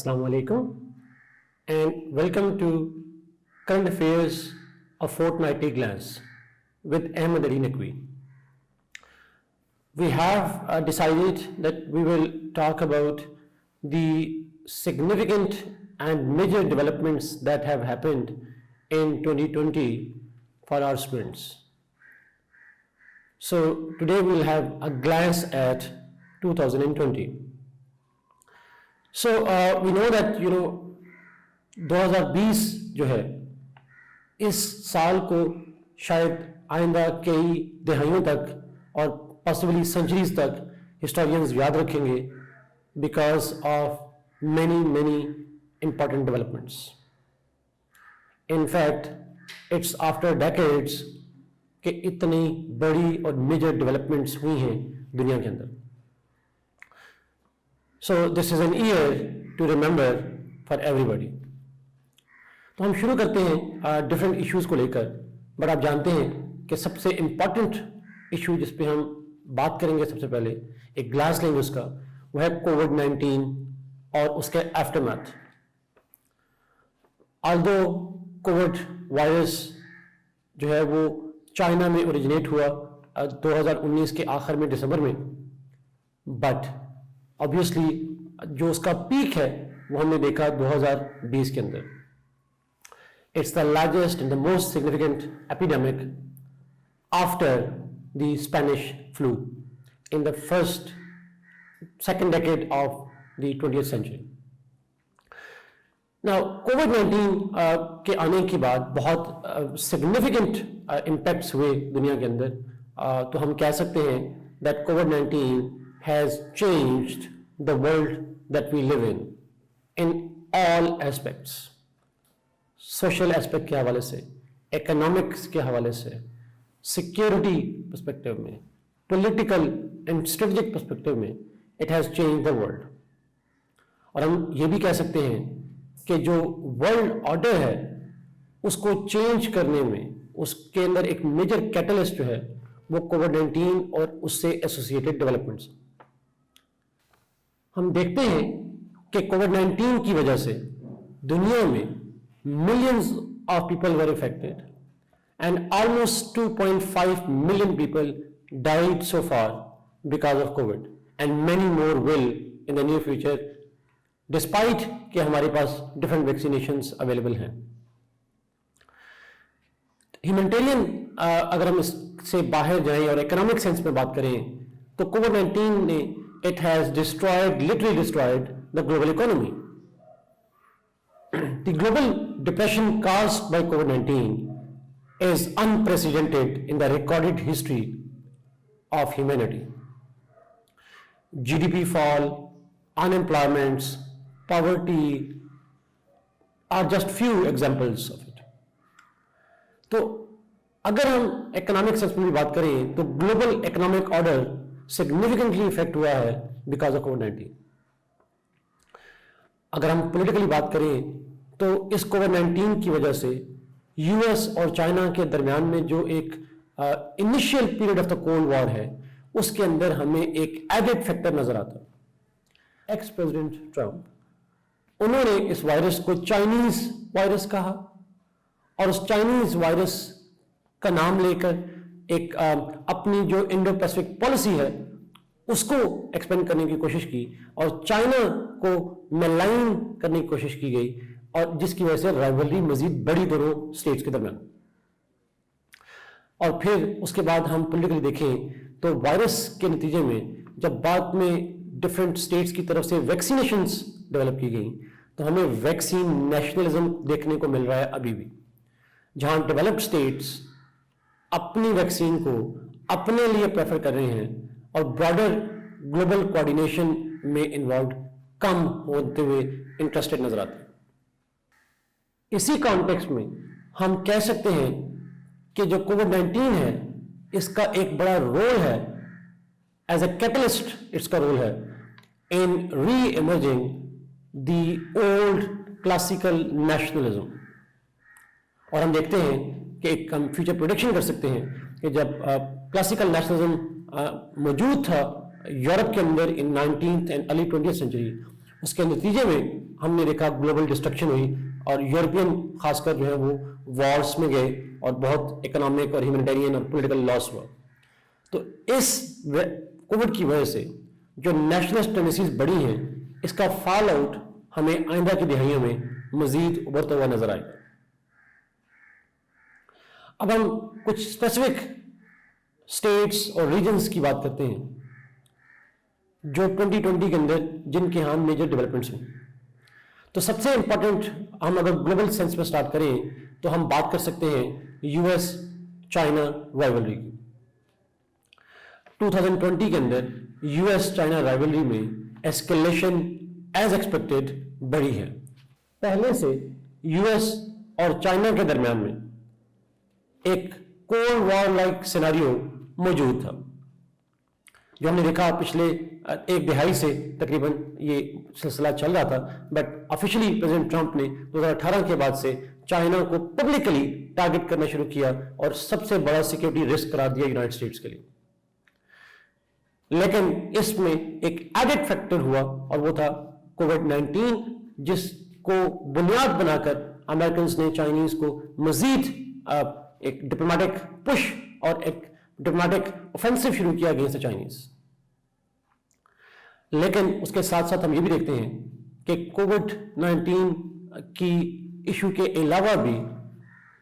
Assalamu alaikum and welcome to Current Affairs, a Fortnightly Glance with Ahmed Ali Naqvi. We have decided that we will talk about the significant and major developments that have happened in 2020 for our students. So today we'll have a glance at 2020. So we know that 2020 جو ہے اس سال کو شاید آئندہ کئی دہائیوں تک اور پاسبلی سنچریز تک ہسٹورینز یاد رکھیں گے because of many important developments. In fact it's after decades کہ اتنی بڑی اور میجر ڈیولپمنٹس ہوئی ہیں دنیا کے اندر. So this is an year to remember for everybody. تو ہم شروع کرتے ہیں ڈفرینٹ ایشوز کو لے کر. بٹ آپ جانتے ہیں کہ سب سے امپورٹنٹ ایشو جس پہ ہم بات کریں گے سب سے پہلے ایک گلاس لیں گے اس کا، وہ ہے کووڈ-19 اور اس کے آفٹر میتھ. آلدو کووڈ وائرس جو ہے وہ چائنا میں اوریجنیٹ ہوا 2019 کے آخر میں دسمبر میں، بٹ obviously جو اس کا پیک ہے وہ ہم نے دیکھا 2020 کے اندر. It's the largest and the most significant epidemic after the Spanish flu in the second decade of the 20th century. Now COVID-19 کے آنے کے بعد بہت significant impacts ہوئے دنیا کے اندر. تو ہم کہہ سکتے ہیں that COVID-19 has changed the world that we live in all aspects. Social aspect کے حوالے سے، economics کے حوالے سے، security perspective میں، political and strategic perspective میں it has changed the world. اور ہم یہ بھی کہہ سکتے ہیں کہ جو world order ہے اس کو چینج کرنے میں اس کے اندر ایک میجر کیٹلسٹ جو ہے وہ کووڈ-19 اور اس سے ایسوسیٹڈ ڈیولپمنٹس. ہم دیکھتے ہیں کہ کووڈ-19 کی وجہ سے دنیا میں millions of people were affected and almost 2.5 million people died so for because of Covid and many more will in the near future despite کہ ہمارے پاس ڈفرینٹ ویکسینیشنز اویلیبل ہیں. ہیومینٹیرین اگر ہم اس سے باہر جائیں اور اکنامک سینس میں بات کریں تو کووڈ-19 نے it has literally destroyed the global economy. The global depression caused by COVID-19 is unprecedented in the recorded history of humanity. GDP fall, unemployment, poverty are just few examples of it. تو اگر ہم economic sense میں بھی بات کریں تو global economic order significantly affect ہوا ہے بیکاز آف کووڈ-19. اگر ہم پولیٹیکلی بات کریں تو اس کووڈ-19 کی وجہ سے یو ایس اور چائنا کے درمیان میں جو ایک initial period of the cold war ہے اس کے اندر ہمیں ایک ایڈڈ فیکٹر نظر آتا ہے. ایکس پریزیڈنٹ ٹرمپ انہوں نے اس وائرس کو چائنیز وائرس کہا اور اس چائنیز وائرس کا نام لے کر ایک اپنی جو انڈو پیسفک پالیسی ہے اس کو ایکسپینڈ کرنے کی کوشش کی اور چائنا کو ملائن کرنے کی کوشش کی گئی اور جس کی وجہ سے رائیولری مزید بڑی دونوں اسٹیٹس کے درمیان. اور پھر اس کے بعد ہم پولیٹیکلی دیکھیں تو وائرس کے نتیجے میں جب بعد میں ڈفرینٹ اسٹیٹس کی طرف سے ویکسینیشنز ڈیولپ کی گئیں تو ہمیں ویکسین نیشنلزم دیکھنے کو مل رہا ہے ابھی بھی، جہاں ڈیولپڈ اسٹیٹس اپنی ویکسین کو اپنے لیے پریفر کر رہے ہیں اور براڈر گلوبل کوآرڈینیشن میں انوالوڈ کم ہوتے ہوئے انٹرسٹڈ نظر آتے ہیں. اسی کانٹیکسٹ میں ہم کہہ سکتے ہیں کہ جو کووڈ-19 ہے اس کا ایک بڑا رول ہے ایز اے کیٹلسٹ، اس کا رول ہے in reemerging the old classical nationalism. اور ہم دیکھتے ہیں کہ ایک ہم فیوچر پروڈکشن کر سکتے ہیں کہ جب کلاسیکل نیشنلزم موجود تھا یورپ کے اندر in 19th and early 20th century, اس کے نتیجے میں ہم نے دیکھا گلوبل ڈسٹرکشن ہوئی اور یورپین خاص کر جو ہے وہ وارس میں گئے اور بہت اکنامک اور ہیومینیٹیرین اور پولیٹیکل لاس ہوا. تو اس کووڈ کی وجہ سے جو نیشنلسٹ ٹینڈنسیز بڑی ہیں اس کا فال آؤٹ ہمیں آئندہ کی دہائیوں میں مزید ابھرتا ہوا نظر آئے گا. اب ہم کچھ اسپیسیفک اسٹیٹس اور ریجنس کی بات کرتے ہیں جو 2020 کے اندر جن کے ہاں میجر ڈیولپمنٹس ہوئی. تو سب سے امپورٹنٹ ہم اگر گلوبل سینس میں سٹارٹ کریں تو ہم بات کر سکتے ہیں یو ایس چائنا رائیولری کی. 2020 کے اندر یو ایس چائنا رائیولری میں ایسکیلیشن ایز ایکسپیکٹڈ بڑھی ہے. پہلے سے یو ایس اور چائنا کے درمیان میں ایک کولڈ وار لائک سیناریو موجود تھا جو ہم نے دیکھا پچھلے ایک دہائی سے تقریباً یہ سلسلہ چل رہا تھا. بٹ آفیشلی پریزیڈنٹ ٹرمپ نے 2018 کے بعد سے چائنا کو پبلکلی ٹارگٹ کرنا شروع کیا اور سب سے بڑا سیکورٹی رسک قرار دیا یونائٹڈ اسٹیٹس کے لیے. لیکن اس میں ایک ایڈڈ فیکٹر ہوا اور وہ تھا کووڈ-19 جس کو بنیاد بنا کر امریکنز نے چائنیز کو مزید ایک ڈپلومیٹک پش اور ایک ڈپلومیٹک اوفینسو شروع کیا اگینسٹ چائنیز. لیکن اس کے ساتھ ساتھ ہم یہ بھی دیکھتے ہیں کہ کووڈ-19 کی ایشو کے علاوہ بھی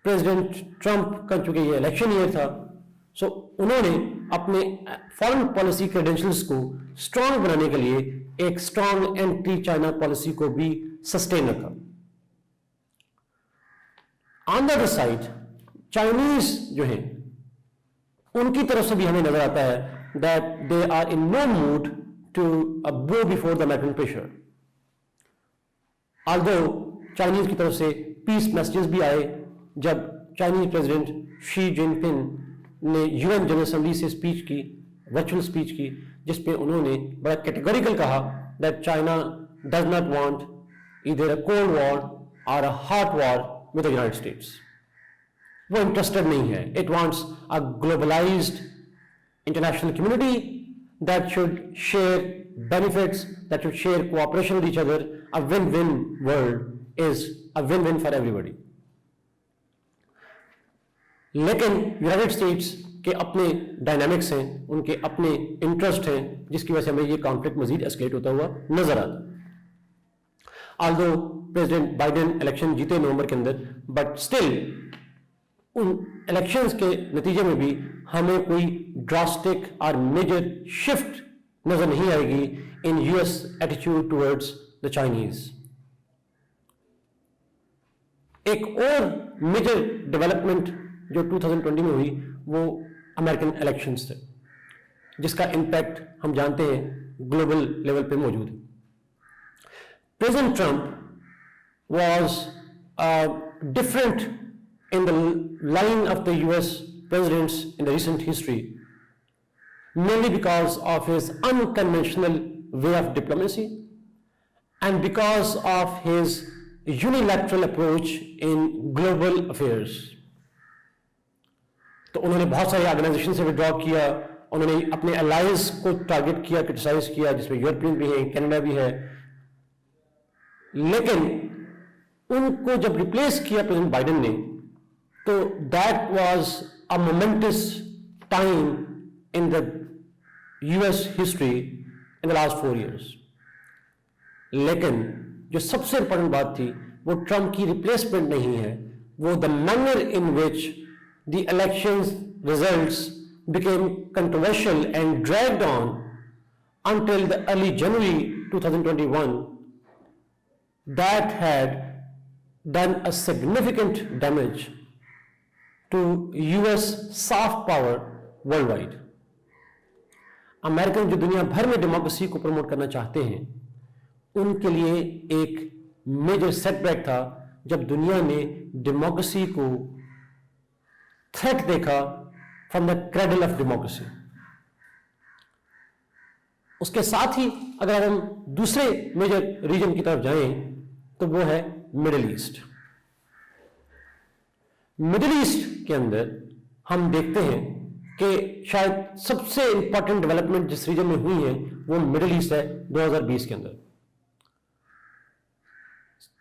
پریزیڈنٹ ٹرمپ کا چونکہ یہ الیکشن ایئر تھا سو انہوں نے اپنے فارن پالیسی کریڈینشلز کو اسٹرانگ بنانے کے لیے ایک اسٹرانگ اینٹی چائنا پالیسی کو بھی سسٹین رکھا. آن دا ادر سائڈ چائنیز جو ہیں ان کی طرف سے بھی ہمیں نظر آتا ہے that they are in no mood to bow before the American pressure. Although Chinese کی طرف سے پیس میسیجز بھی آئے جب چائنیز پریزیڈنٹ شی جن پنگ نے یو این جنرل اسمبلی سے اسپیچ کی ورچوئل اسپیچ کی جس پہ انہوں نے بڑا کیٹیگوریکل کہا that China does not want either a cold war اور a hot war with the United States. وہ انٹرسٹڈ نہیں ہے. It wants a globalised international community that should share benefits, that should share cooperation with each other. A win-win world is a win-win for everybody. لیکن United States کے اپنے dynamics ہیں, ان کے اپنے interest ہیں جس کی وجہ سے ہمیں یہ کانفلکٹ مزید اسکیلیٹ ہوتا ہوا نظر آتا. آلدو پریزیڈنٹ بائیڈن الیکشن جیتے نومبر کے اندر بٹ اسٹل ان الیکشنز کے نتیجے میں بھی ہمیں کوئی ڈراسٹک اور میجر شفٹ نظر نہیں آئے گی in U S attitude towards the Chinese. ایک اور میجر ڈیولپمنٹ جو 2020 میں ہوئی وہ امریکن الیکشنز تھے جس کا امپیکٹ ہم جانتے ہیں گلوبل لیول پہ موجود ہے. President Trump was different in the line of the US presidents in the recent history, mainly because of his unconventional way of diplomacy and because of his unilateral approach in global affairs. تو انہوں نے بہت سارے organization سے وڈرا کیا, انہوں نے اپنے الائز کو ٹارگٹ کیا, کرٹیسائز کیا, جس میں یورپین بھی ہے, کینیڈا بھی ہے. لیکن ان کو جب ریپلیس کیا پریزیڈنٹ بائیڈن نے تو that was a momentous time in the US history in the last 4 years. لیکن جو سب سے امپورٹنٹ بات تھی وہ ٹرمپ کی ریپلیسمنٹ نہیں ہے, وہ the manner in which the elections results became controversial and dragged on until the early January 2021 that had done a significant damage to US soft power worldwide. American جو دنیا بھر میں ڈیموکریسی کو promote کرنا چاہتے ہیں ان کے لیے ایک میجر سیٹ بیک تھا جب دنیا نے ڈیموکریسی کو تھریٹ دیکھا from the cradle of democracy. اس کے ساتھ ہی اگر ہم دوسرے میجر ریجن کی طرف جائیں تو وہ ہے مڈل ایسٹ. مڈل ایسٹ کے اندر ہم دیکھتے ہیں کہ شاید سب سے امپورٹنٹ ڈیولپمنٹ جس ریجن میں ہوئی ہے وہ مڈل ایسٹ ہے 2020 کے اندر.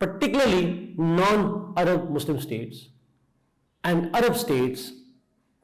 particularly non-Arab Muslim states and Arab states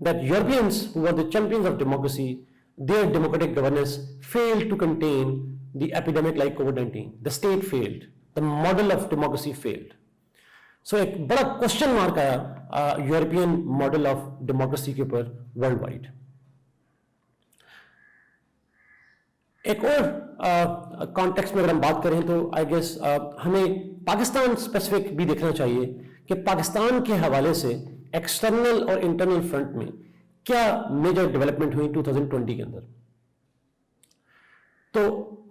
that Europeans who were the champions of democracy, their democratic governance failed to contain the epidemic like COVID-19. The state failed. The model of democracy failed. سو ایک بڑا question mark آیا European model of democracy کے اوپر world wide. ایک اور context میں اگر ہم بات کریں تو آئی گیس ہمیں پاکستان اسپیسیفک بھی دیکھنا چاہیے کہ پاکستان کے حوالے سے ایکسٹرنل اور انٹرنل فرنٹ میں کیا میجر ڈیولپمنٹ ہوئی 2020 کے اندر. تو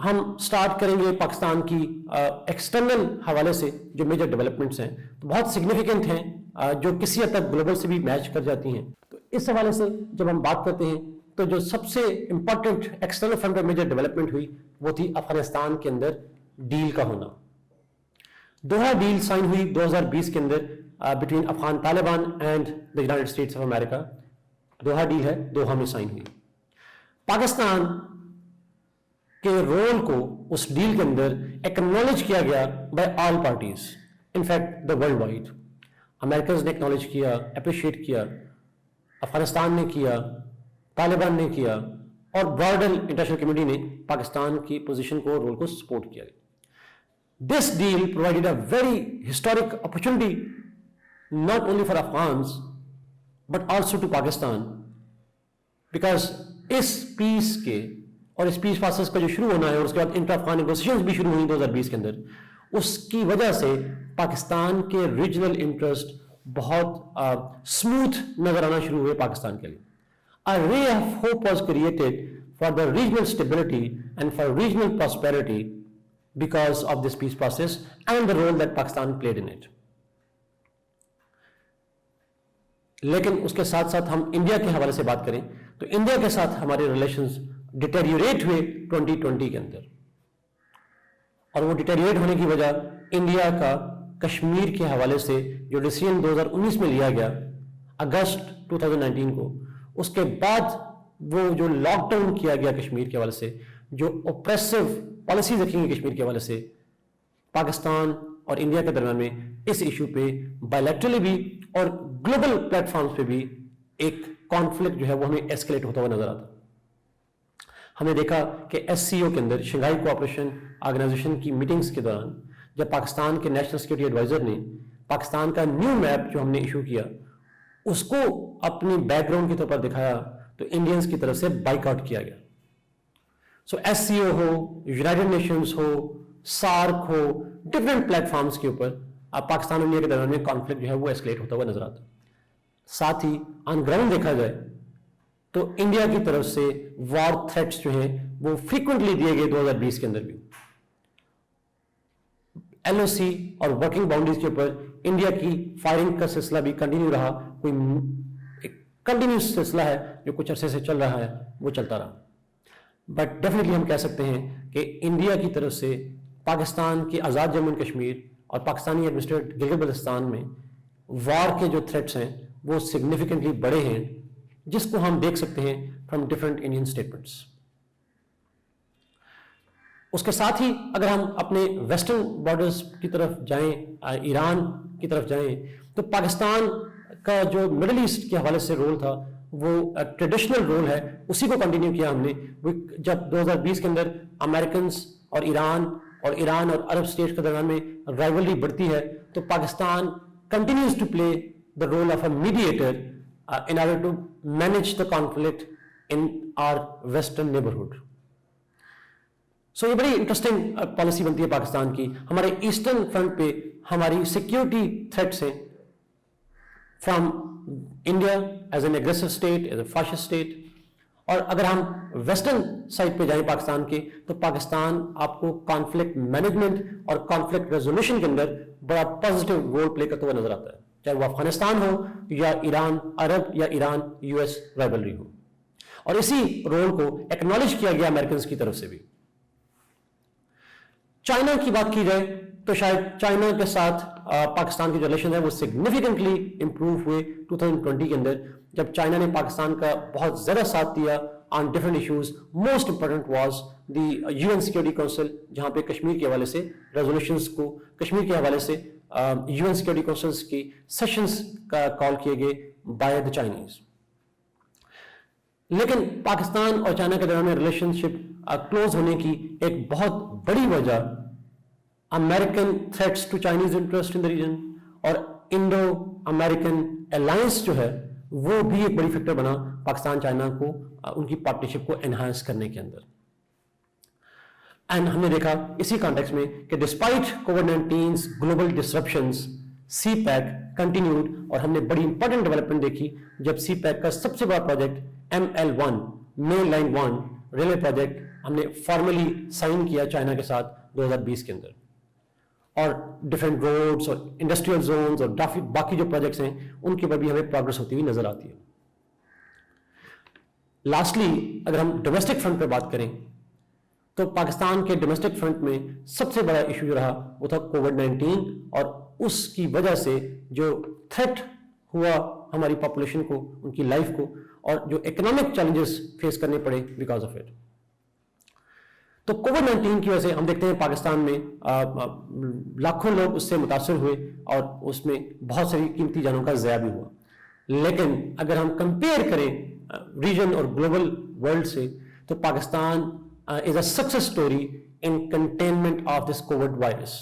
ہم سٹارٹ کریں گے پاکستان کی ایکسٹرنل حوالے سے جو میجر ڈیولپمنٹس ہیں تو بہت سگنیفیکنٹ ہیں جو کسی حد تک گلوبل سے بھی میچ کر جاتی ہیں. تو اس حوالے سے جب ہم بات کرتے ہیں تو جو سب سے امپورٹنٹ ایکسٹرنل فرنٹ پر میجر ڈیولپمنٹ ہوئی وہ تھی افغانستان کے اندر ڈیل کا ہونا. دوحہ ڈیل سائن ہوئی 2020 کے اندر between Afghan Taliban and the United States of America. Doha deal ہے, دوحہ میں سائن ہوئی. پاکستان کے رول کو اس ڈیل کے اندر ایکنالج کیا گیا by all parties, in fact the world wide. Americans نے ایکنالج کیا, اپریشیٹ کیا, افغانستان نے کیا, طالبان نے کیا, اور براڈر انٹرنیشنل کمیونٹی نے پاکستان کی پوزیشن کو, رول کو سپورٹ کیا. This deal provided a very historic opportunity not only for Afghans but also to Pakistan, because اس پیس کے اور اس پیس پروسیس کا جو شروع ہونا ہے اور اس کے بعد انٹر افغان نیگوسیشنز بھی شروع ہوئی 2020 کے اندر, اس کی وجہ سے پاکستان کے ریجنل انٹرسٹ بہت اسموتھ نظر آنا شروع ہوئے پاکستان کے لیے. A ray of hope was created for the regional stability and for regional prosperity because of this peace process and the role that Pakistan played in it. لیکن اس کے ساتھ ساتھ ہم انڈیا کے حوالے سے بات کریں تو انڈیا کے ساتھ ہمارے ریلیشنز ڈیٹیریوریٹ ہوئے 2020 کے اندر, اور وہ ڈیٹیریوریٹ ہونے کی وجہ انڈیا کا کشمیر کے حوالے سے جو ڈیسیژن 2019 میں لیا گیا اگست 2019 کو, اس کے بعد وہ جو لاک ڈاؤن کیا گیا کشمیر کے حوالے سے, جو اوپریسو پالیسیز رکھی گئی کشمیر کے حوالے سے, پاکستان اور انڈیا کے درمیان میں اس ایشو پہ بائیلیٹرلی بھی اور گلوبل پلیٹ فارمز پہ بھی ایک کانفلکٹ جو ہے وہ ہمیں ایسکیلیٹ ہوتا ہوا نظر آتا. ہم نے دیکھا کہ ایس سی او کے اندر, شنگھائی کوآپریشن آرگنائزیشن کی میٹنگز کے دوران جب پاکستان کے نیشنل سیکورٹی ایڈوائزر نے پاکستان کا نیو میپ جو ہم نے ایشو کیا اس کو اپنی بیک گراؤنڈ کے طور پر دکھایا تو انڈینز کی طرف سے بائک آؤٹ کیا گیا. سو ایس سی او ہو, یونائٹڈ نیشنز ہو, سارک ہو, ڈفرینٹ پلیٹ فارمز کے اوپر اب پاکستان اور انڈیا کے درمیان میں کانفلکٹ جو ہے وہ ایسکلیٹ ہوتا ہوا نظر آتا. ساتھ ہی آن گراؤنڈ دیکھا جائے تو انڈیا کی طرف سے وار تھریٹس جو ہیں وہ فریکوینٹلی دیے گئے 2020 کے اندر بھی. ایل او سی اور ورکنگ باؤنڈریز کے اوپر انڈیا کی فائرنگ کا سلسلہ بھی کنٹینیو رہا, کوئی کنٹینیوس سلسلہ ہے جو کچھ عرصے سے چل رہا ہے, وہ چلتا رہا. بٹ ڈیفینیٹلی ہم کہہ سکتے ہیں کہ انڈیا کی طرف سے پاکستان کی آزاد جموں اینڈ کشمیر اور پاکستانی ایڈمنسٹریٹ گلگت بلتستان میں وار کے جو تھریٹس ہیں وہ سگنیفیکنٹلی بڑے ہیں, جس کو ہم دیکھ سکتے ہیں فرام ڈفرنٹ انڈین اسٹیٹمنٹس. اس کے ساتھ ہی اگر ہم اپنے ویسٹرن بارڈرز کی طرف جائیں, ایران کی طرف جائیں, تو پاکستان کا جو مڈل ایسٹ کے حوالے سے رول تھا وہ ٹریڈیشنل رول ہے, اسی کو کنٹینیو کیا ہم نے. جب 2020 کے اندر امریکنز اور ایران اور عرب اسٹیٹس کے درمیان میں رائیولری بڑھتی ہے تو Pakistan continues to play the role of a mediator in order to manage the conflict in our western neighborhood. So یہ بڑی انٹرسٹنگ پالیسی بنتی ہے پاکستان کی. ہمارے ایسٹرن فرنٹ پہ ہماری سیکیورٹی تھریٹس ہیں from India as an aggressive state, as a fascist state. اور اگر ہم ویسٹرن سائڈ پہ جائیں پاکستان کے تو پاکستان آپ کو کانفلکٹ مینجمنٹ اور کانفلکٹ ریزولوشن کے اندر بڑا پازیٹیو رول پلے کرتا ہوا نظر آتا ہے, چاہے وہ افغانستان ہو یا ایران عرب یا ایران یو ایس رائیولری ہو. اور اسی رول کو ایکنالج کیا گیا امریکنز کی طرف سے بھی. چائنا کی بات کی جائے تو شاید چائنا کے ساتھ پاکستان کے جو ریلیشن ہے وہ سگنیفیکنٹلی امپروو ہوئے 2020 کے اندر, جب چائنا نے پاکستان کا بہت زیادہ ساتھ دیا on different issues. Most important was the U N security council, جہاں پہ کشمیر کے حوالے سے ریزولوشنز کو, کشمیر کے حوالے سے یو این سیکورٹی کونسلز کی سیشنز کا کال کیے گئے بائی دا چائنیز. لیکن پاکستان اور چائنا کے درمیان ریلیشن شپ کلوز ہونے کی ایک بہت بڑی وجہ American threats to Chinese interest in the region اور انڈو امریکن الائنس جو ہے وہ بھی ایک بڑی فیکٹر بنا پاکستان چائنا کو ان کی پارٹنرشپ کو انہانس کرنے کے اندر. اینڈ ہم نے دیکھا اسی کانٹیکس میں کہ ڈسپائٹ کووڈ-19 گلوبل ڈسرپشنز سی پیک کنٹینیوڈ, اور ہم نے بڑی امپورٹنٹ ڈیولپمنٹ دیکھی جب سی پیک کا سب سے بڑا project ML1 main line 1 railway project ہم نے فارملی سائن کیا چائنا کے ساتھ 2020 کے اندر, اور ڈفرینٹ روڈس اور انڈسٹریل زونز اور باقی جو پروجیکٹس ہیں ان کے اوپر بھی ہمیں پروگرس ہوتی ہوئی نظر آتی ہے. لاسٹلی اگر ہم ڈومیسٹک فرنٹ پہ بات کریں تو پاکستان کے ڈومیسٹک فرنٹ میں سب سے بڑا ایشو جو رہا وہ تھا کووڈ-19, اور اس کی وجہ سے جو تھریٹ ہوا ہماری پاپولیشن کو, ان کی لائف کو, اور جو اکنامک چیلنجز فیس کرنے پڑے بیکاز آف اٹ. تو کووڈ-19 کی وجہ سے ہم دیکھتے ہیں پاکستان میں لاکھوں لوگ اس سے متاثر ہوئے اور اس میں بہت ساری قیمتی جانوں کا ضیاع بھی ہوا. لیکن اگر ہم کمپیئر کریں ریجن اور گلوبل ورلڈ سے تو Pakistan is a success story in containment of this COVID virus.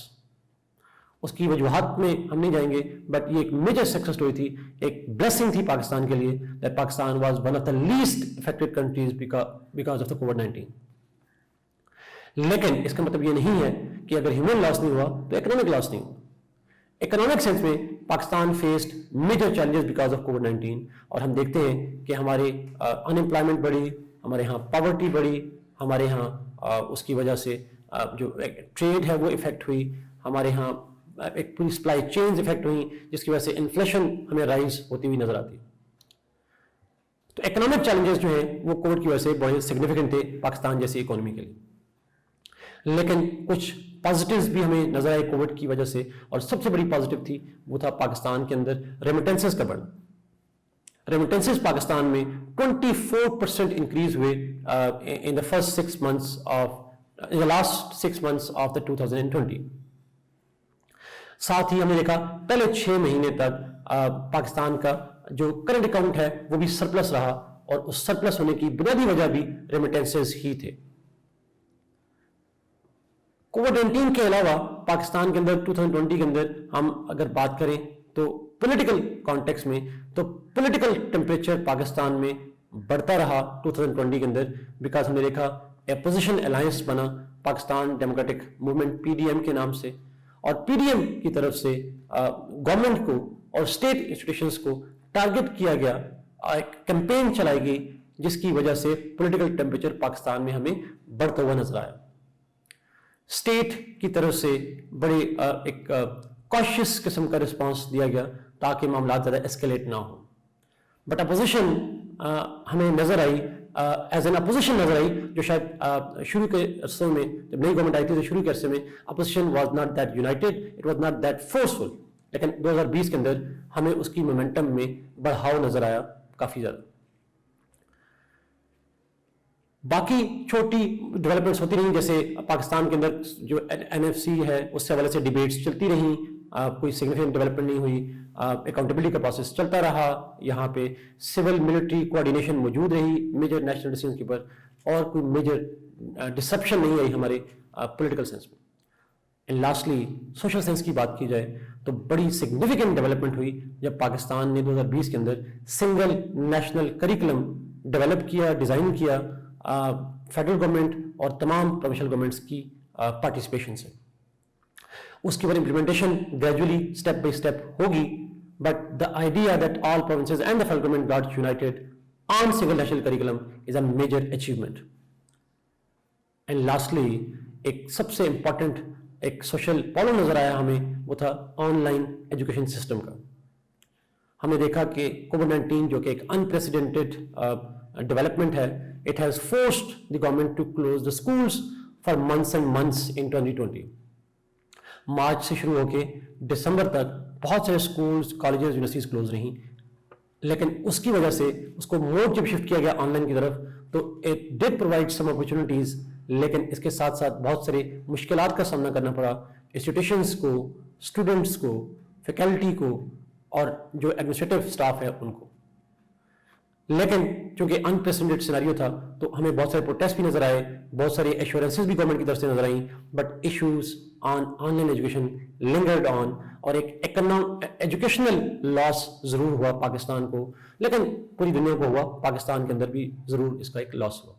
اس کی وجوہات میں ہم نہیں جائیں گے, بٹ یہ ایک میجر سکسیس سٹوری تھی, ایک بلیسنگ تھی پاکستان کے لیے that Pakistan was one of the least affected countries because of the COVID-19. لیکن اس کا مطلب یہ نہیں ہے کہ اگر ہیومن لاس نہیں ہوا تو اکنامک لاس نہیں ہوا. اکنامک سینس میں Pakistan faced major challenges because of کووڈ-19, اور ہم دیکھتے ہیں کہ ہمارے انمپلائمنٹ بڑھی, ہمارے ہاں پاورٹی بڑھی, ہمارے ہاں اس کی وجہ سے جو ٹریڈ ہے وہ افیکٹ ہوئی, ہمارے ہاں ایک پوری سپلائی چینز افیکٹ ہوئی, جس کی وجہ سے انفلیشن ہمیں رائز ہوتی ہوئی نظر آتی. تو اکنامک چیلنجز جو ہیں وہ کووڈ کی وجہ سے بڑے سگنیفیکنٹ تھے پاکستان جیسی اکانومی کے لیے. لیکن کچھ پازیٹیوز بھی ہمیں نظر آئے کووڈ کی وجہ سے, اور سب سے بڑی پازیٹیو تھی وہ تھا پاکستان کے اندر ریمیٹنسز کا بڑھنا. ریمیٹنسز پاکستان میں 24% انکریز ہوئے in the last 6 months of the 2020. ساتھ ہی ہم نے دیکھا پہلے 6 مہینے تک پاکستان کا جو کرنٹ اکاؤنٹ ہے وہ بھی سرپلس رہا, اور اس سرپلس ہونے کی بنیادی وجہ بھی ریمیٹنسز ہی تھے. کووڈ-19 کے علاوہ پاکستان کے اندر 2020 کے اندر ہم اگر بات کریں تو پولیٹیکل کانٹیکس میں, تو پولیٹیکل ٹیمپریچر پاکستان میں بڑھتا رہا 2020 کے اندر, بیکاز ہم نے دیکھا اپوزیشن الائنس بنا پاکستان ڈیموکریٹک موومنٹ PDM کے نام سے, اور PDM کی طرف سے گورنمنٹ کو اور اسٹیٹ انسٹیٹیوشنس کو ٹارگٹ کیا گیا, ایک کیمپین چلائی گئی جس کی وجہ سے پولیٹیکل ٹیمپریچر پاکستان میں ہمیں بڑھتا ہوا نظر آیا. اسٹیٹ کی طرف سے بڑے ایک کاشیس قسم کا رسپانس دیا گیا تاکہ معاملات زیادہ ایسکیلیٹ نہ ہوں. بٹ اپوزیشن ہمیں نظر آئی, ایز این اپوزیشن نظر آئی, جو شاید شروع کے عرصے میں جب نئی گورنمنٹ آئی تھی تو شروع کے عرصے میں opposition was not that United, it was not that forceful. لیکن 2020 کے اندر ہمیں اس کی مومنٹم میں بڑھاؤ نظر آیا کافی زیادہ. باقی چھوٹی ڈیولپمنٹس ہوتی رہیں, جیسے پاکستان کے اندر جو NFC ہے اس سے حوالے سے ڈیبیٹس چلتی رہیں, کوئی سگنیفیکنٹ ڈیولپمنٹ نہیں ہوئی, اکاؤنٹیبلٹی کا پروسیس چلتا رہا, یہاں پہ سول ملٹری کوآرڈینیشن موجود رہی میجر نیشنل ڈیسیژنز کے اوپر, اور کوئی میجر ڈسرپشن نہیں آئی ہمارے پولیٹیکل سینس میں. اینڈ لاسٹلی سوشل سائنس کی بات کی جائے تو بڑی سگنیفیکنٹ ڈیولپمنٹ ہوئی جب پاکستان نے 2020 کے اندر سنگل نیشنل کریکولم ڈیولپ کیا, ڈیزائن کیا فیڈرل گورنمنٹ اور تمام پروونشل گورنمنٹس کی پارٹیسپیشن سے. اس کی بعد implementation gradually step by step ہوگی, but the idea that all provinces and the federal government got united on single national curriculum is a major achievement. And lastly ایک سب سے امپورٹنٹ ایک سوشل پالو نظر آیا ہمیں, وہ تھا آن لائن ایجوکیشن سسٹم کا. ہم نے دیکھا کہ کووڈ-19 جو کہ ایک انپریسیڈنٹڈ ڈیولپمنٹ ہے, it has forced the government to close the schools for months and months in 2020. March سے شروع ہو کے دسمبر تک بہت سارے سکولز, کالجز, یونیورسٹیز کلوز رہیں, لیکن اس کی وجہ سے اس کو موڈ جب شفٹ کیا گیا آن لائن کی طرف تو it did provide some opportunities, لیکن اس کے ساتھ ساتھ بہت سارے مشکلات کا سامنا کرنا پڑا انسٹیٹیوشنس کو, اسٹوڈنٹس کو, فیکلٹی کو, اور جو ایڈمنسٹریٹو اسٹاف ہے ان کو. لیکن چونکہ انپریسیڈنٹڈ سیناریو تھا تو ہمیں بہت سارے پروٹیسٹ بھی نظر آئے, بہت ساری ایشورنسز بھی گورنمنٹ کی طرف سے نظر آئیں, but issues on online education lingered on, اور ایک ایجوکیشنل لاس ضرور ہوا پاکستان کو, لیکن پوری دنیا کو ہوا, پاکستان کے اندر بھی ضرور اس کا ایک لاس ہوا.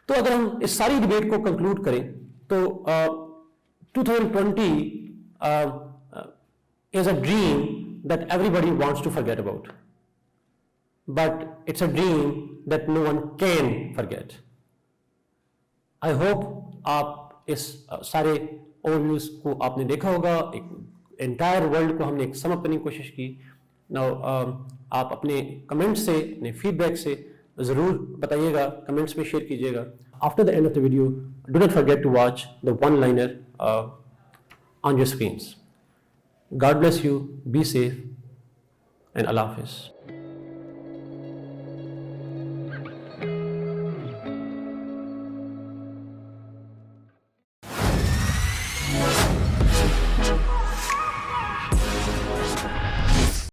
تو اگر ہم اس ساری ڈبیٹ کو کنکلوڈ کریں تو 2020 is a dream that everybody wants to forget about, but it's a dream that no one can forget. I hope آپ اس سارے اوور ویوز کو آپ نے دیکھا ہوگا, ایک انٹائر ورلڈ کو ہم نے ایک سم اپ کرنے کی کوشش کی. ناؤ آپ اپنے کمنٹ سے, اپنے فیڈ بیک سے ضرور بتائیے گا, کمنٹس میں شیئر کیجیے گا. After the end of the video do not forget to watch the one liner on your screens. God bless you, be safe, and Allah Hafiz.